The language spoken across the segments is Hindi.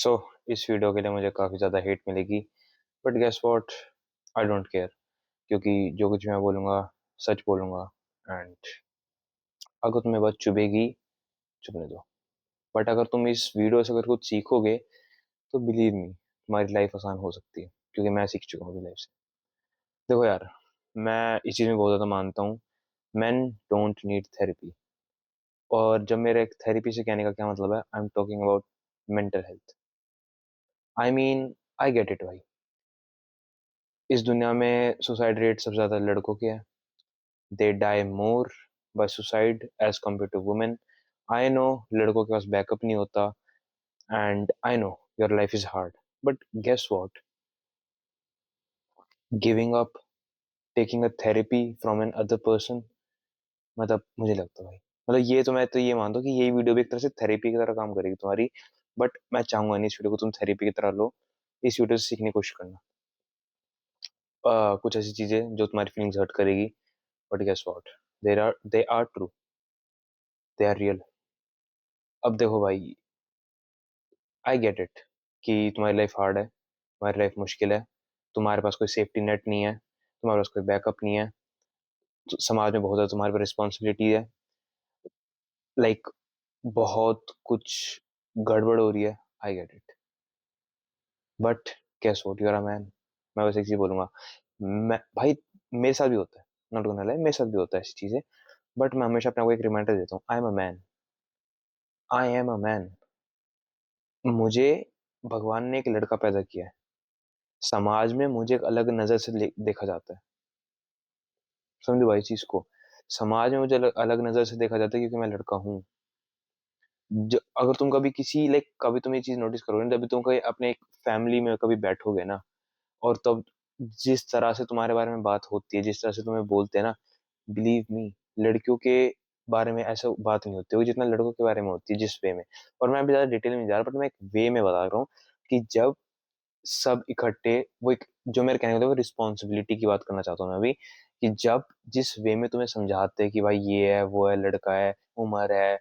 सो इस वीडियो के लिए मुझे काफ़ी ज़्यादा हेट मिलेगी। But guess what, I don't care, क्योंकि जो कुछ मैं बोलूँगा सच बोलूँगा। एंड अगर तुम्हें बात चुभेगी, चुभने दो। बट अगर तुम इस वीडियो से अगर कुछ सीखोगे तो बिलीव मी, तुम्हारी लाइफ आसान हो सकती है, क्योंकि मैं सीख चुका हूँ अपनी लाइफ से। देखो यार, मैं इस चीज़ में बहुत ज़्यादा मानता हूँ, मैन डोंट नीड थेरेपी। और जब मेरे थेरेपी से कहने का क्या मतलब है, I am talking about mental health. I mean, I get it भाई। इस दुनिया में सुसाइड रेट सबसे ज़्यादा लड़कों के है। They die more by suicide as compared to women. I know लड़कों के पास बैकअप नहीं होता, and I know your life is hard. But guess what, giving up, taking a therapy from another person, मतलब मुझे लगता है भाई, मतलब ये तो मैं तो ये मानता हूँ कि ये वीडियो भी एक तरह से थेरेपी की तरह काम करेगी तुम्हारी। बट मैं चाहूंगा नहीं इस वीडियो को तुम थेरेपी की तरह लो। इस वीडियो से सीखने की कोशिश करना। कुछ ऐसी चीजें जो तुम्हारी फीलिंग्स हर्ट करेगी, but guess what, they are true, they are real. अब देखो भाई, आई गेट इट कि तुम्हारी लाइफ हार्ड है, तुम्हारी लाइफ मुश्किल है, तुम्हारे पास कोई सेफ्टी नेट नहीं है, तुम्हारे पास कोई बैकअप नहीं है, समाज में बहुत ज़्यादा तुम्हारे पर रिस्पॉन्सिबिलिटी है, लाइक बहुत कुछ गड़बड़ हो रही है। I get it, but guess what, you are a man. मैं बस एक चीज़ बोलूंगा, मैं भाई, मेरे साथ भी होता है, नॉट गोना लाई, मेरे साथ भी होता है ऐसी चीज़ें। बट मैं हमेशा अपने आपको एक रिमाइंडर देता हूँ, I am a man, I am a man. मुझे भगवान ने एक लड़का पैदा किया है, समाज में मुझे एक अलग नजर से देखा जाता है। समझो भाई चीज को, समाज में मुझे अलग, अलग नजर से देखा जाता है क्योंकि मैं लड़का हूँ। अगर तुम कभी किसी लाइक कभी तुम ये चीज नोटिस करोगे ना, जब भी तुम कहीं अपने एक फैमिली में कभी बैठोगे ना, और तब जिस तरह से तुम्हारे बारे में बात होती है, जिस तरह से तुम्हें बोलते हैं ना, बिलीव मी, लड़कियों के बारे में ऐसा बात नहीं होती होगी जितना लड़कों के बारे में होती है, जिस वे में। और मैं अभी ज्यादा डिटेल में नहीं जा रहा, बट मैं एक वे में बता रहा हूँ कि जब सब इकट्ठे, वो एक जो मेरे कहने का वो रिस्पॉन्सिबिलिटी की बात करना चाहता हूँ मैं अभी, कि जब जिस वे में तुम्हें समझाते हैं कि भाई ये है वो है, लड़का है, उम्र है,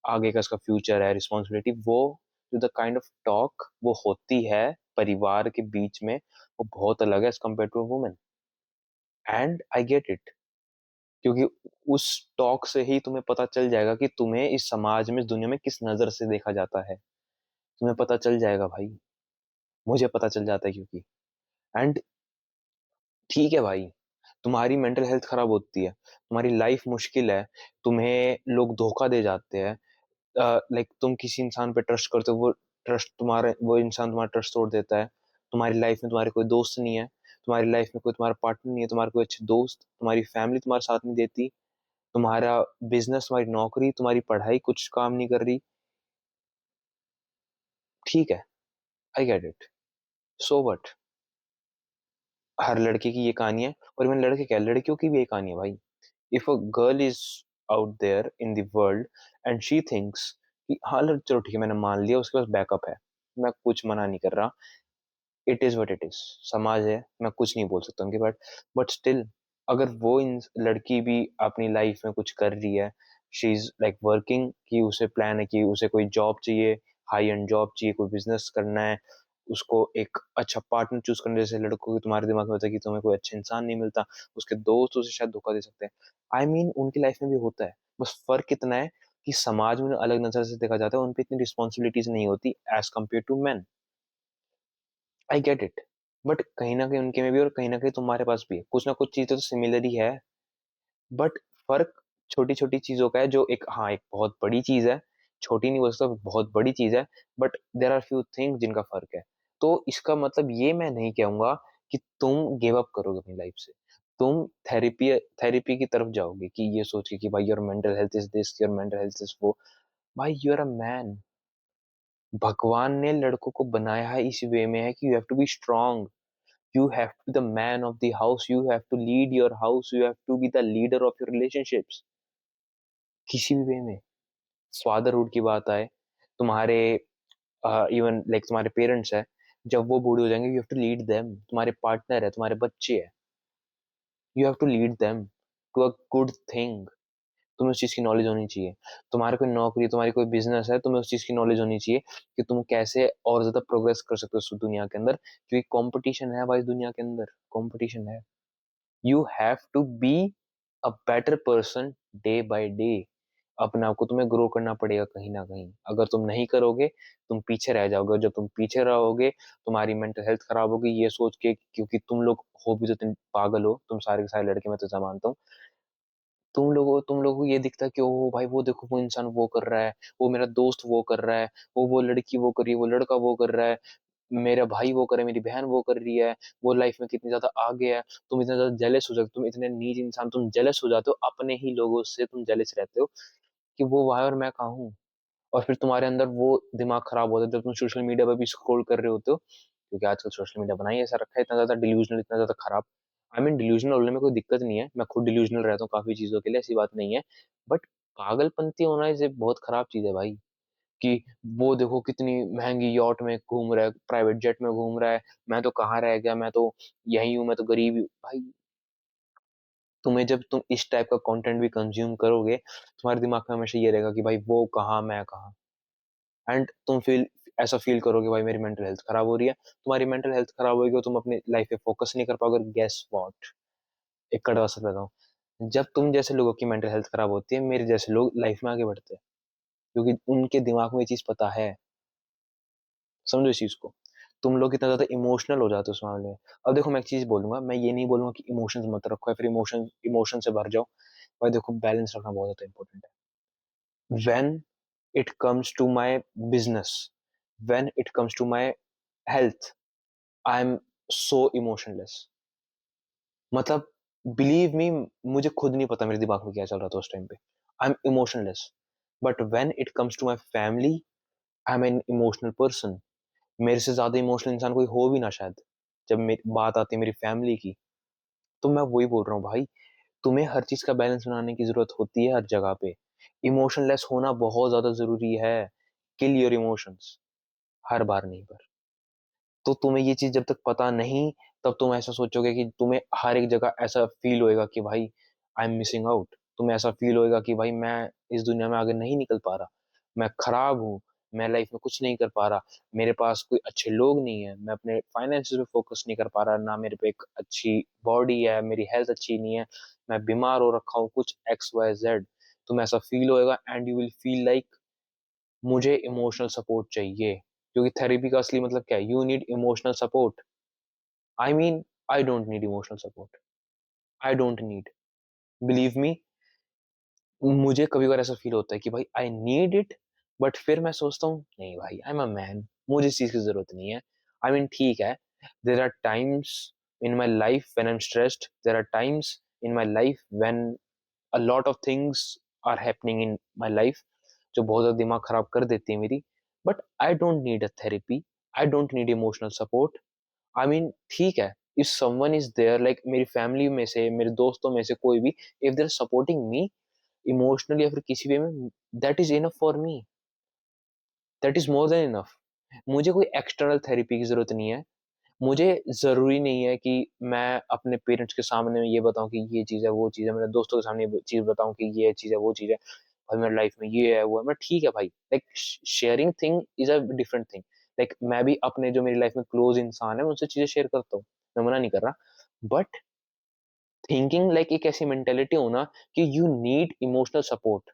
आगे का इसका फ्यूचर है, रिस्पॉन्सिबिलिटी, वो जो द काइंड ऑफ टॉक वो होती है परिवार के बीच में, वो बहुत अलग है as compared to women. And I get it, क्योंकि उस टॉक से ही तुम्हें पता चल जाएगा कि तुम्हें इस समाज में, इस दुनिया में किस नजर से देखा जाता है। तुम्हें पता चल जाएगा भाई, मुझे पता चल जाता है क्योंकि। एंड ठीक है भाई, तुम्हारी मेंटल हेल्थ खराब होती है, तुम्हारी लाइफ मुश्किल है, तुम्हें लोग धोखा दे जाते हैं, लाइक तुम किसी इंसान पे ट्रस्ट करते हो, वो ट्रस्ट तुम्हारे, वो इंसान तुम्हारा ट्रस्ट तोड़ देता है। तुम्हारी लाइफ में तुम्हारे कोई दोस्त नहीं है, तुम्हारी लाइफ में कोई तुम्हारा पार्टनर नहीं है, तुम्हारे कोई अच्छे दोस्त, तुम्हारी फैमिली तुम्हारा साथ नहीं देती, तुम्हारा बिजनेस, तुम्हारी नौकरी, तुम्हारी पढ़ाई कुछ काम नहीं कर रही। ठीक है, I get it, so what, हर लड़के की ये कहानी है। और इवन लड़के क्या, लड़कियों की भी ये कहानी है भाई। If a girl is out there in the world and she thinks कि हाँ चलो ठीक है, मैंने मान लिया उसके पास बैकअप है, मैं कुछ मना नहीं कर रहा, it is what it is, समाज है, मैं कुछ नहीं बोल सकता उनके, बट स्टिल, अगर वो इन लड़की भी अपनी लाइफ में कुछ कर रही है, शी इज लाइक वर्किंग, कि उसे प्लान है कि उसे कोई जॉब चाहिए, हाई एंड जॉब चाहिए, कोई बिजनेस करना है, उसको एक अच्छा पार्टनर चूज करने, जैसे लड़कों के तुम्हारे दिमाग में होता है कि तुम्हें कोई अच्छा इंसान नहीं मिलता, उसके दोस्त उसे शायद धोखा दे सकते हैं। आई मीन उनकी लाइफ में भी होता है, बस फर्क इतना है कि समाज में अलग नजर से देखा जाता है, उन पे इतनी रिस्पॉन्सिबिलिटीज नहीं होती as compared to man. I get it, but कहीं ना कहीं उनके में भी और कहीं ना कहीं तुम्हारे पास भी है, कुछ ना कुछ चीजें तो सिमिलर ही है। बट फर्क छोटी छोटी चीजों का है, जो एक, हाँ, एक बहुत बड़ी चीज है, छोटी नहीं बोल सकता, बहुत बड़ी चीज है। But there are few things जिनका फर्क है। तो इसका मतलब ये मैं नहीं कहूंगा कि तुम गिव अप करोगे अपनी लाइफ से, तुम थेरेपी थेरेपी की तरफ जाओगे कि ये सोच के कि भाई your mental health is this, your mental health is वो। भाई यू आर अ मैन, भगवान ने लड़कों को बनाया है इस वे में है कि you have to be strong, you have to be the man of the house, you have to lead your house, you have to be the leader of your relationships, किसी भी वे में। फादरहुड की बात आए, तुम्हारे इवन लाइक तुम्हारे पेरेंट्स है, जब वो बूढ़े हो जाएंगे, you have to lead them, तुम्हारे पार्टनर है, तुम्हारे बच्चे है, you have to lead them to a good thing. तुम्हें उस चीज की नॉलेज होनी चाहिए। तुम्हारी कोई नौकरी, तुम्हारी कोई बिजनेस है, तुम्हें उस चीज की नॉलेज होनी चाहिए कि तुम कैसे और ज्यादा प्रोग्रेस कर सकते हो उस दुनिया के अंदर, क्योंकि कंपटीशन है भाई, इस दुनिया के अंदर कंपटीशन है। You have to be a better person day by day. अपने आप को तुम्हें ग्रो करना पड़ेगा कहीं ना कहीं। अगर तुम नहीं करोगे, तुम पीछे रह जाओगे। जब तुम पीछे रहोगे, तुम्हारी मेंटल हेल्थ खराब होगी ये सोच के, क्योंकि तुम लोग हो भी तो तुम पागल हो, तुम सारे के सारे लड़के, मैं तो ऐसा मानता हूँ। तुम लोगों को ये दिखता है कि ओ भाई वो देखो, वो इंसान वो कर रहा है, वो मेरा दोस्त वो कर रहा है, वो लड़की वो कर रही है, वो लड़का वो कर रहा है, मेरा भाई वो करे, मेरी बहन वो कर रही है, वो लाइफ में कितनी ज्यादा आगे है। तुम इतना ज्यादा जेलस हो जाते, तुम इतने नीच इंसान, तुम जेलस हो जाते हो अपने ही लोगों से, तुम जेलस रहते हो कि वो वहां है और मैं कहाँ हूँ। और फिर तुम्हारे अंदर वो दिमाग खराब होता है जब तुम सोशल मीडिया पर भी स्क्रॉल कर रहे होते हो, क्योंकि आजकल सोशल मीडिया बना ही ऐसा रखा है, इतना ज्यादा डिल्यूजनल, इतना ज्यादा खराब। आई मीन डिल्यूजनल होने में कोई दिक्कत नहीं है, मैं खुद डिल्यूजनल रहता हूँ काफी चीजों के लिए, ऐसी बात नहीं है। बट पागलपंती होना इसे बहुत खराब चीज है भाई। कि वो देखो कितनी महंगी यॉट में घूम रहा है, प्राइवेट जेट में घूम रहा है, मैं तो कहाँ रह गया, मैं तो यही हूँ, मैं तो गरीब हूँ भाई। तुम्हें जब तुम इस टाइप का कंटेंट भी कंज्यूम करोगे, तुम्हारे दिमाग में हमेशा ये रहेगा कि भाई वो कहाँ, मैं कहाँ। एंड तुम ऐसा फील करोगे भाई मेरी मेंटल हेल्थ खराब हो रही है। तुम्हारी मेंटल हेल्थ खराब होगी और तुम अपनी लाइफ पे फोकस नहीं कर पाओगे। गेस व्हाट, एक कड़वा सच बताऊं, जब तुम जैसे लोगों की मेंटल हेल्थ खराब होती है, मेरे जैसे लोग लाइफ में आगे बढ़ते हैं, क्योंकि उनके दिमाग में ये चीज पता है। समझो इस चीज को। तुम लोग इतना ज्यादा इमोशनल हो जाते हो उस मामले में। अब देखो मैं एक चीज बोलूंगा, मैं ये नहीं बोलूंगा कि इमोशंस मत रखो या फिर इमोशन इमोशन से भर जाओ। भाई देखो बैलेंस रखना बहुत ज्यादा इंपॉर्टेंट है। When it comes to my business, when it comes to my health, I am so emotionless. मतलब बिलीव मी, मुझे खुद नहीं पता मेरे दिमाग में क्या चल रहा था उस टाइम पे। I am emotionless. But when it comes to my family, I am an emotional person. मेरे से ज्यादा इमोशनल इंसान कोई हो भी ना शायद, जब मेरी बात आती है मेरी फैमिली की। तो मैं वही बोल रहा हूँ भाई, तुम्हें हर चीज का बैलेंस बनाने की जरूरत होती है हर जगह पे। इमोशनलेस होना बहुत ज्यादा जरूरी है। किल योर इमोशंस, हर बार नहीं पर। तो तुम्हें ये चीज जब तक पता नहीं, तब तुम ऐसा सोचोगे कि तुम्हें हर एक जगह ऐसा फील होएगा कि भाई आई एम मिसिंग आउट। तुम्हें ऐसा फील होएगा कि भाई मैं इस दुनिया में आगे नहीं निकल पा रहा, मैं खराब हूँ, मैं लाइफ में कुछ नहीं कर पा रहा, मेरे पास कोई अच्छे लोग नहीं है, मैं अपने फाइनेंसेस पे फोकस नहीं कर पा रहा, ना मेरे पे एक अच्छी बॉडी है, मेरी हेल्थ अच्छी नहीं है, मैं बीमार हो रखा हूँ, कुछ XYZ। तुम्हें ऐसा फील होएगा and you will feel like मुझे इमोशनल सपोर्ट चाहिए। क्योंकि थेरेपी का असली मतलब क्या है? You need emotional support. I mean, I don't need emotional support, I don't need, believe me. मुझे कभी कभार ऐसा फील होता है कि भाई आई नीड इट, बट फिर मैं सोचता हूँ नहीं भाई, आई एम अ मैन, मुझे इस चीज की जरूरत नहीं है। आई मीन ठीक है, there are times in my life when I am stressed, there are times in my life when a lot of things are happening in my life, जो बहुत ज्यादा दिमाग खराब कर देती है मेरी। But I don't need a therapy, I don't need emotional support. I mean ठीक है, if someone is there, like मेरी फैमिली में से, मेरे दोस्तों में से कोई भी, if they are supporting me emotionally या फिर किसी वे में, that is enough for me, that is more than enough. मुझे कोई एक्सटर्नल थेरेपी की जरूरत नहीं है। मुझे जरूरी नहीं है कि मैं अपने पेरेंट्स के सामने ये बताऊं कि ये चीज है वो चीज है, मेरे दोस्तों के सामने ये चीज बताऊं कि ये चीज है वो चीज है, और मेरी लाइफ में ये है वो है। मैं ठीक है भाई, like sharing thing is a different thing. Like मैं भी अपने जो मेरी लाइफ में क्लोज इंसान है उनसे चीजें शेयर करता हूँ, मैं मना नहीं कर रहा। बट थिंकिंग लाइक एक ऐसी मेंटेलिटी होना कि you need emotional support.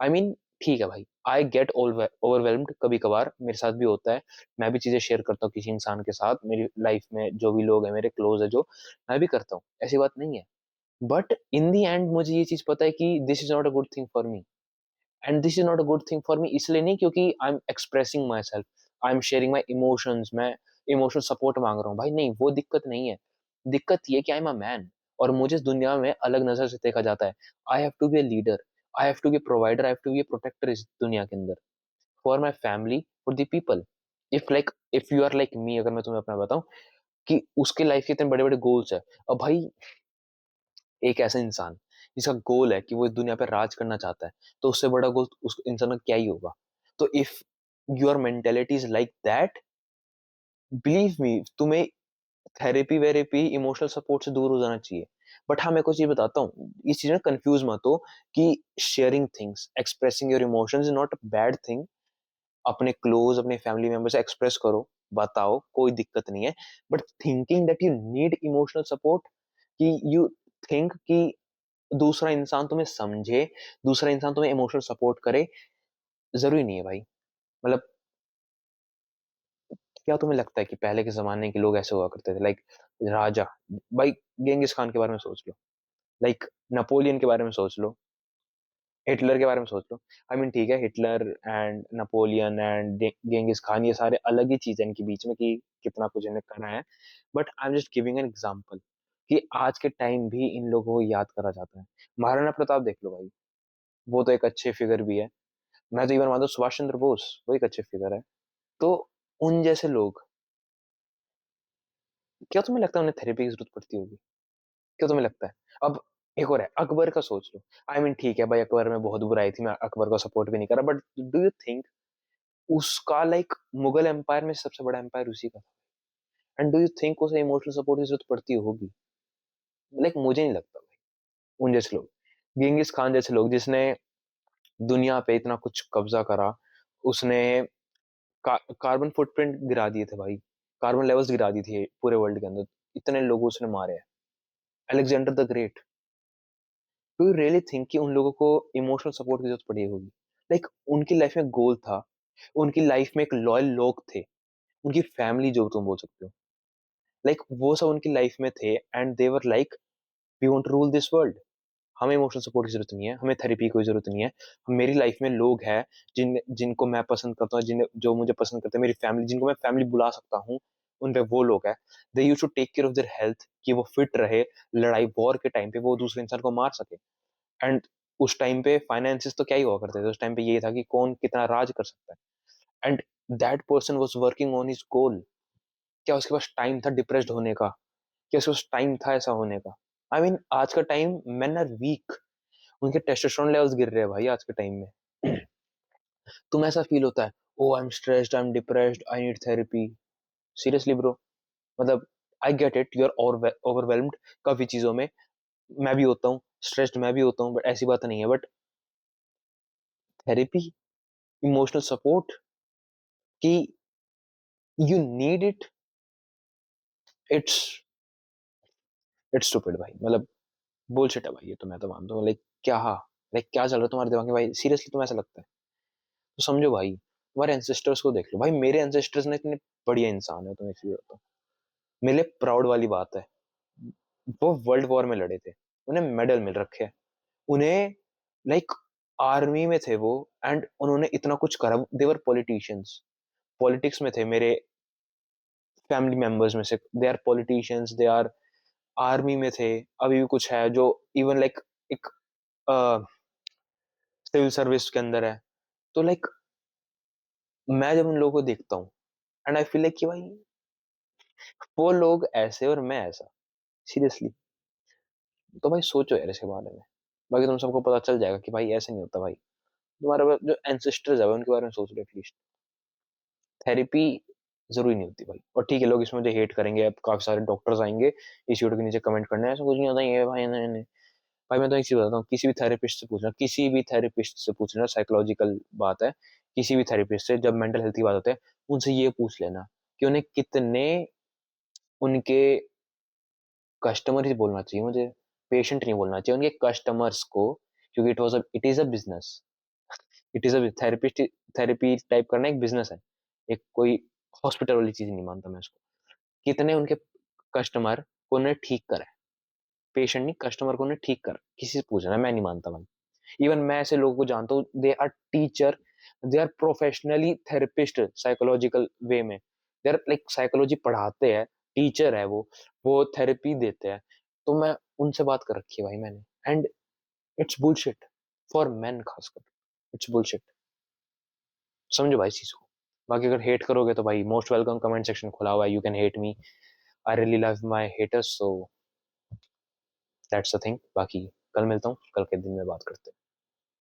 I mean ठीक है भाई, आई गेट ओवरवेलम्ड, कभी कभार मेरे साथ भी होता है। मैं भी चीजें शेयर करता हूँ किसी इंसान के साथ, मेरी लाइफ में जो भी लोग हैं मेरे क्लोज है जो, मैं भी करता हूँ, ऐसी बात नहीं है। बट इन दी एंड मुझे ये चीज पता है कि this is not a good thing for me. And this is not a good thing for me इसलिए नहीं क्योंकि I am expressing my self, I am sharing my emotions, मैं इमोशनल सपोर्ट मांग रहा हूँ भाई, नहीं वो दिक्कत नहीं है। दिक्कत ये कि आई एम अ मैन, और मुझे इस दुनिया में अलग नजर से देखा जाता है। I have to be a leader, I have to be provider, I have to be protector इस दुनिया के अंदर, for my family, for the people. If you are like me, अगर मैं तुम्हें अपना बताऊं कि उसके लाइफ के इतने बड़े बड़े गोल्स है, और भाई एक ऐसा इंसान जिसका गोल है कि वो इस दुनिया पर राज करना चाहता है, तो उससे बड़ा गोल उस इंसान का क्या ही होगा। तो if your mentality is like that, believe me, तुम्हें थेरेपी वेरेपी इमोशनल सपोर्ट से दूर हो जाना चाहिए। बट हाँ, मैं कुछ चीज बताता हूँ, इस चीज में कंफ्यूज मत हो कि sharing things, expressing your emotions is not a bad thing. अपने क्लोज, अपने फैमिली मेंबर से एक्सप्रेस करो, बताओ, कोई दिक्कत नहीं है। But thinking that you need emotional support, कि यू थिंक कि दूसरा इंसान तुम्हें समझे, दूसरा इंसान तुम्हें इमोशनल सपोर्ट करे, जरूरी नहीं है भाई। मतलब क्या तुम्हें लगता है कि पहले के जमाने के लोग ऐसे हुआ करते थे, लाइक राजा, भाई गेंगिस खान के बारे में सोच लो, लाइक नेपोलियन के बारे में सोच लो, हिटलर के बारे में सोच लो। आई मीन ठीक है, Hitler and Napoleon and Genghis Khan ये सारे अलग ही चीज है इनके बीच में कि कितना कुछ इन्हें करा है। But I am just giving an example कि आज के टाइम भी इन लोगों को याद करा जाता है। महाराणा प्रताप देख लो भाई, वो तो एक अच्छे फिगर भी है। मैं तो इवन मानता हूँ सुभाष चंद्र बोस, वो एक अच्छे फिगर है। तो उन जैसे लोग, क्या तुम्हें लगता है उन्हें थेरेपी की जरूरत पड़ती होगी? क्यों तुम्हें लगता है? अब एक और है, अकबर का सोच लो। आई मीन ठीक है भाई, अकबर में बहुत बुराई थी, मैं अकबर को सपोर्ट भी नहीं करा, बट डू यू थिंक उसका लाइक मुगल एम्पायर में सबसे बड़ा एम्पायर उसी का था, एंड डू यू थिंक उसे इमोशनल सपोर्ट की जरूरत पड़ती होगी? लाइक मुझे नहीं लगता भाई। उन जैसे लोग, गेंगिस खान जैसे लोग, जिसने दुनिया पे इतना कुछ कब्जा करा, उसने कार्बन फुटप्रिंट गिरा दिए थे भाई, कार्बन लेवल्स गिरा दी थी पूरे वर्ल्ड के अंदर, इतने लोगों उसने मारे हैं। Alexander the great, do you really think कि उन लोगों को इमोशनल सपोर्ट की जरूरत पड़ी होगी? लाइक उनकी लाइफ में गोल था, उनकी लाइफ में एक लॉयल लोग थे, उनकी फैमिली जो तुम बोल सकते हो, लाइक वो सब उनकी लाइफ में थे, and they were like we want to rule this world. हमें इमोशनल सपोर्ट की जरूरत नहीं है, हमें थेरेपी की कोई जरूरत नहीं है। मेरी लाइफ में लोग हैं जिनको मैं पसंद करता हूँ, जिन जो मुझे पसंद करते हैं, मेरी फैमिली जिनको मैं फैमिली बुला सकता हूँ, उन पे वो लोग हैं। They use to take care of their health, कि वो फिट रहे, लड़ाई वॉर के टाइम पे वो दूसरे इंसान को मार सके। एंड उस टाइम पे फाइनेंसिस तो क्या ही हुआ करते थे, उस टाइम पे ये था कि कौन कितना राज कर सकता है। And that person was working on his goal. क्या उसके पास टाइम था डिप्रेस्ड होने का? क्या उसके पास टाइम था ऐसा होने का? आई मीन आज का टाइम, मेन आर वीक, उनके टेस्टोस्टेरोन लेवल्स गिर रहे हैं भाई आज के टाइम में। तुम्हें ऐसा फील होता है, oh I am stressed, I am depressed, I need therapy? Seriously bro, मतलब I get it, you are overwhelmed काफी चीजों में, मैं भी होता हूँ स्ट्रेस्ड, मैं भी होता हूँ, बट ऐसी बात नहीं है। बट थेरेपी, इमोशनल सपोर्ट, कि you need it, it's it's stupid भाई। मतलब बुलशिट है भाई, ये तो मैं तो मानता हूँ। लाइक क्या, हाँ, लाइक क्या चल रहा है तुम्हारे दिमाग में भाई? सीरियसली तुम्हें ऐसा लगता है? तो समझो भाई, तुम्हारे एंसेस्टर्स को देख लो भाई, मेरे एंसेस्टर्स ने इतने बढ़िया इंसान है, तुम्हें इसलिए बताऊँ, मेरे लिए प्राउड वाली बात है। वो वर्ल्ड वॉर में लड़े थे, उन्हें मेडल मिल रखे हैं, उन्हें लाइक आर्मी में थे वो, एंड उन्होंने इतना कुछ करा। देवर पॉलिटिशियंस, पॉलिटिक्स में थे मेरे फैमिली मेंबर्स में से, they are politicians, they are army में थे, अभी भी कुछ है जो इवन लाइक एक सिविल सर्विस के अंदर है। तो लाइक मैं जब उन लोगों को देखता हूँ, एंड आई फील लाइक कि भाई वो लोग ऐसे और मैं ऐसा, सीरियसली। तो भाई सोचो यार इसके बारे में, बाकी तुम सबको पता चल जाएगा कि भाई ऐसे नहीं होता भाई। तुम्हारे जो एंसेस्टर्स है उनके बारे में सोच लो एटलीस्ट। थेरेपी जरूरी नहीं होती भाई। और ठीक है, लोग इसमें मुझे हेट करेंगे, अब काफी सारे डॉक्टर्स आएंगे इस वीडियो के नीचे कमेंट करने, ऐसा कुछ नहीं होता ये भाई, नहीं नहीं। भाई मैं तो एक चीज बताता हूँ, किसी भी थेरेपिस्ट से पूछना, किसी भी थेरेपिस्ट से पूछना, साइकोलॉजिकल बात है, किसी भी थेरेपिस्ट से जब मेंटल हेल्थ की बात होती है, उनसे ये पूछ लेना कि उन्हें कितने उनके कस्टमर ही बोलना चाहिए मुझे, पेशेंट नहीं बोलना चाहिए, उनके कस्टमर्स को, क्योंकि it is a business, it is a therapist, therapy type करना एक बिजनेस है, एक कोई हॉस्पिटल वाली चीज नहीं मानता मैं इसको। कितने उनके कस्टमर को उन्हें ठीक करा है, पेशेंट नहीं, कस्टमर को उन्हें ठीक करा, किसी से पूछना, मैं नहीं मानता भाई। इवन मैं ऐसे लोगों को जानता हूँ, they are teacher, they are professionally therapist psychological way में, दे आर लाइक साइकोलॉजी पढ़ाते हैं, टीचर है वो थेरेपी देते हैं। तो मैं उनसे बात कर रखी है भाई मैंने, and it's bullshit for main खासकर, इट्स बुलशिट। समझो भाई इस चीज को। बाकी अगर हेट करोगे तो भाई मोस्ट वेलकम, कमेंट सेक्शन खुला हुआ है, you can hate me, I really love my haters, so that's the thing. बाकी कल मिलता हूँ, कल के दिन में बात करते हैं।